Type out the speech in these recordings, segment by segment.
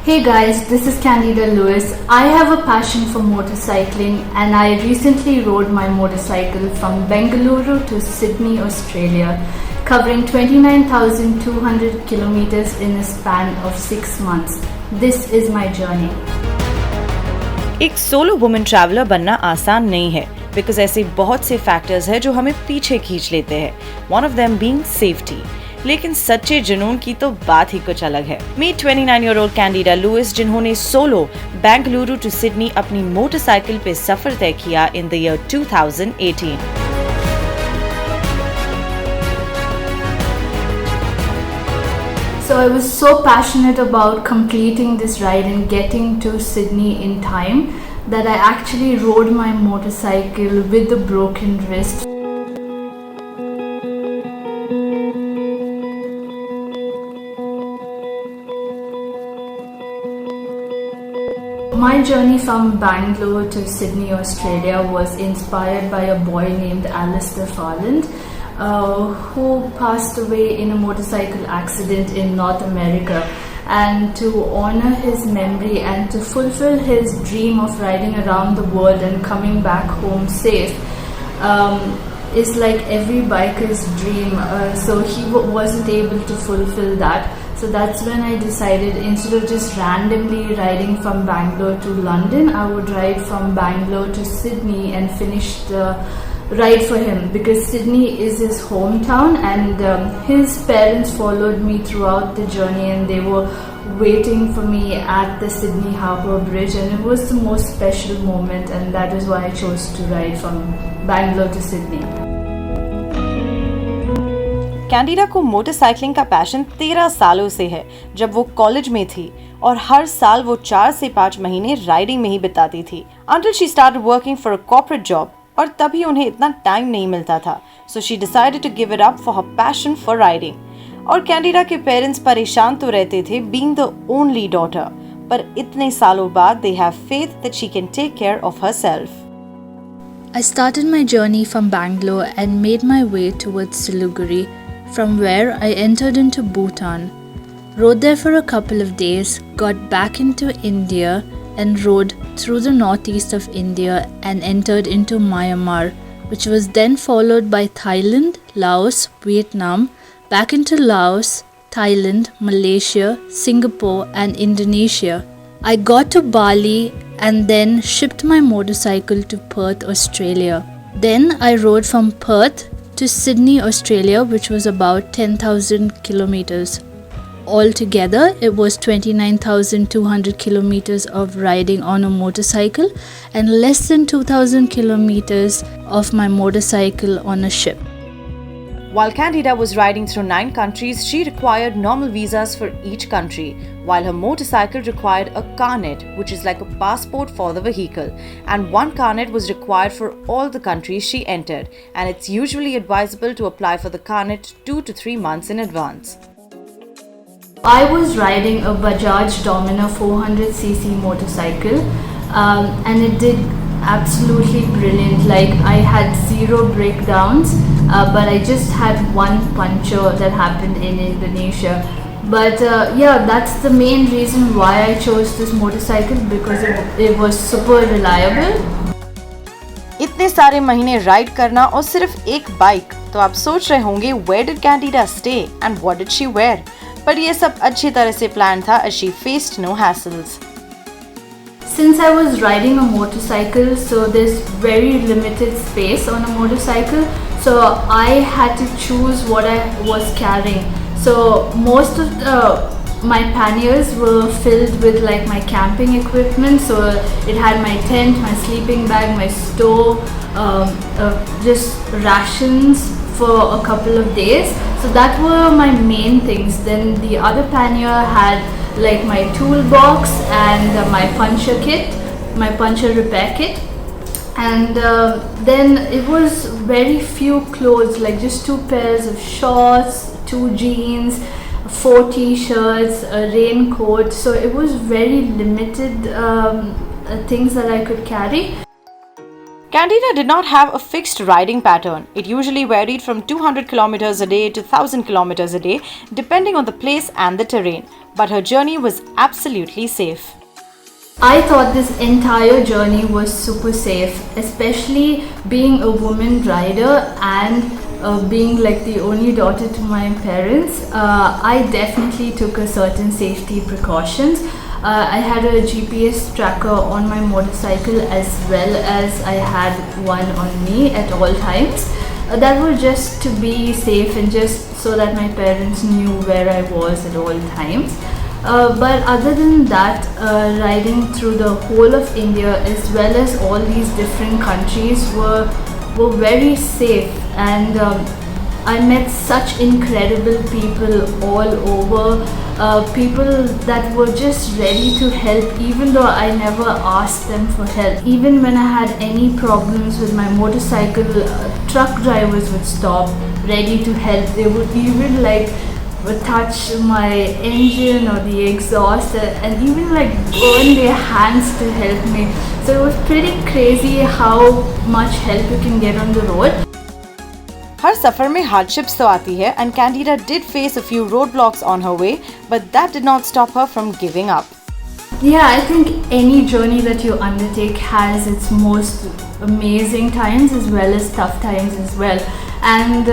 Hey guys, this is Candida Louis. I have a passion for motorcycling and I recently rode my motorcycle from Bengaluru to Sydney, Australia, covering 29,200 kilometers in a span of 6 months. This is my journey. एक solo women traveller बनना आसान नहीं है because ऐसे बहुत से factors हैं जो हमें पीछे खींच लेते हैं, one of them being safety. लेकिन सच्चे जुनून की तो बात ही कुछ अलग है। मीट 29-year-old कैंडिडा लुइस, जिन्होंने सोलो बेंगलुरु टू सिडनी अपनी मोटरसाइकिल पे सफर तय किया in the year 2018। So I was so passionate about completing this ride and getting to Sydney in time that I actually rode my motorcycle with a broken wrist. My journey from Bangalore to Sydney, Australia was inspired by a boy named Alistair Farland, who passed away in a motorcycle accident in North America. And to honor his memory and to fulfill his dream of riding around the world and coming back home safe is like every biker's dream. So he wasn't able to fulfill that. So that's when I decided, instead of just randomly riding from Bangalore to London, I would ride from Bangalore to Sydney and finish the ride for him, because Sydney is his hometown and his parents followed me throughout the journey and they were waiting for me at the Sydney Harbour Bridge, and it was the most special moment, and that is why I chose to ride from Bangalore to Sydney. Candida को motorcycling का passion 13 सालों से है, जब वो college में थी और हर साल वो 4 से 5 महीने राइडिंग में ही बिताती थी until she started working for a corporate job, और तभी उन्हें इतना टाइम नहीं मिलता था, so she decided to give it up for her passion for riding. और कैंडिडा के पेरेंट्स परेशान तो रहते थे being the only daughter, पर इतने सालों बाद they have faith that she can take care of herself. I started my journey from Bangalore and made my way towards Siliguri, from where I entered into Bhutan. Rode there for a couple of days, got back into India and rode through the northeast of India and entered into Myanmar, which was then followed by Thailand, Laos, Vietnam, back into Laos, Thailand, Malaysia, Singapore and Indonesia. I got to Bali and then shipped my motorcycle to Perth, Australia. Then I rode from Perth to Sydney, Australia, which was about 10,000 kilometers. Altogether, it was 29,200 kilometers of riding on a motorcycle and less than 2,000 kilometers of my motorcycle on a ship. While Candida was riding through 9 countries, she required normal visas for each country, while her motorcycle required a carnet, which is like a passport for the vehicle, and one carnet was required for all the countries she entered, and it's usually advisable to apply for the carnet 2 to 3 months in advance. I was riding a Bajaj Dominar 400cc motorcycle, and it did absolutely brilliant. Like, I had 0 breakdowns, but I just had one puncture that happened in Indonesia. But yeah, that's the main reason why I chose this motorcycle, because it was super reliable. इतने सारे महीने ride करना और सिर्फ एक bike, तो आप सोच रहे होंगे where did Candida stay and what did she wear? पर ये सब अच्छी तरह से प्लान था as she faced no hassles. Since I was riding a motorcycle, so there's very limited space on a motorcycle, so I had to choose what I was carrying. So most of my panniers were filled with like my camping equipment, so it had my tent, my sleeping bag, my stove, just rations for a couple of days. So that were my main things. Then the other pannier had like my toolbox and my puncture kit, my puncture repair kit, and then it was very few clothes, like just 2 pairs of shorts, 2 jeans, 4 t-shirts, a raincoat. So it was very limited things that I could carry. Candida did not have a fixed riding pattern. It usually varied from 200 kilometers a day to 1000 kilometers a day, depending on the place and the terrain. But her journey was absolutely safe. I thought this entire journey was super safe, especially being a woman rider and being like the only daughter to my parents. I definitely took a certain safety precautions. I had a GPS tracker on my motorcycle as well as I had one on me at all times. That was just to be safe and just so that my parents knew where I was at all times. But other than that, riding through the whole of India as well as all these different countries were very safe, and I met such incredible people all over, people that were just ready to help even though I never asked them for help. Even when I had any problems with my motorcycle, truck drivers would stop ready to help. They would even touch my engine or the exhaust and even burn their hands to help me. So it was pretty crazy how much help you can get on the road. हर सफर में hardships तो आती है, and Candida did face a few roadblocks on her way, but that did not stop her from giving up. Yeah, I think any journey that you undertake has its most amazing times as well as tough times as well. And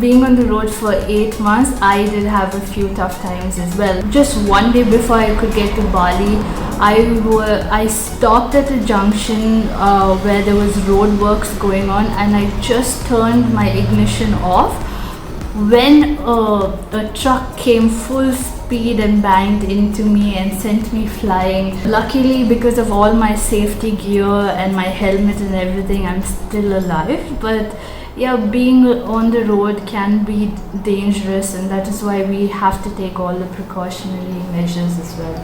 being on the road for 8 months, I did have a few tough times as well. Just one day before I could get to Bali, I stopped at a junction where there was road works going on, and I just turned my ignition off when a truck came full speed and banged into me and sent me flying. Luckily, because of all my safety gear and my helmet and everything, I'm still alive. But yeah, being on the road can be dangerous, and that is why we have to take all the precautionary measures as well.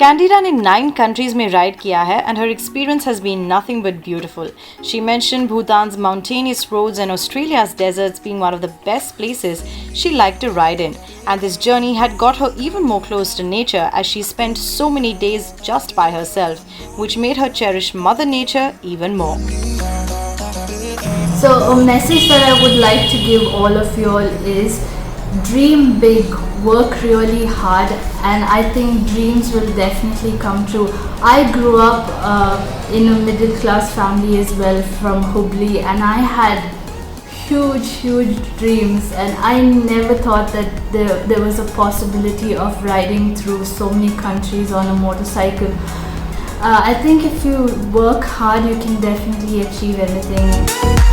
Candida ने 9 countries में ride किया है, and her experience has been nothing but beautiful. She mentioned Bhutan's mountainous roads and Australia's deserts being one of the best places she liked to ride in, and this journey had got her even more close to nature as she spent so many days just by herself, which made her cherish Mother Nature even more. So a message that I would like to give all of you all is dream big, work really hard, and I think dreams will definitely come true. I grew up in a middle class family as well from Hubli, and I had huge dreams, and I never thought that there was a possibility of riding through so many countries on a motorcycle. I think if you work hard, you can definitely achieve anything.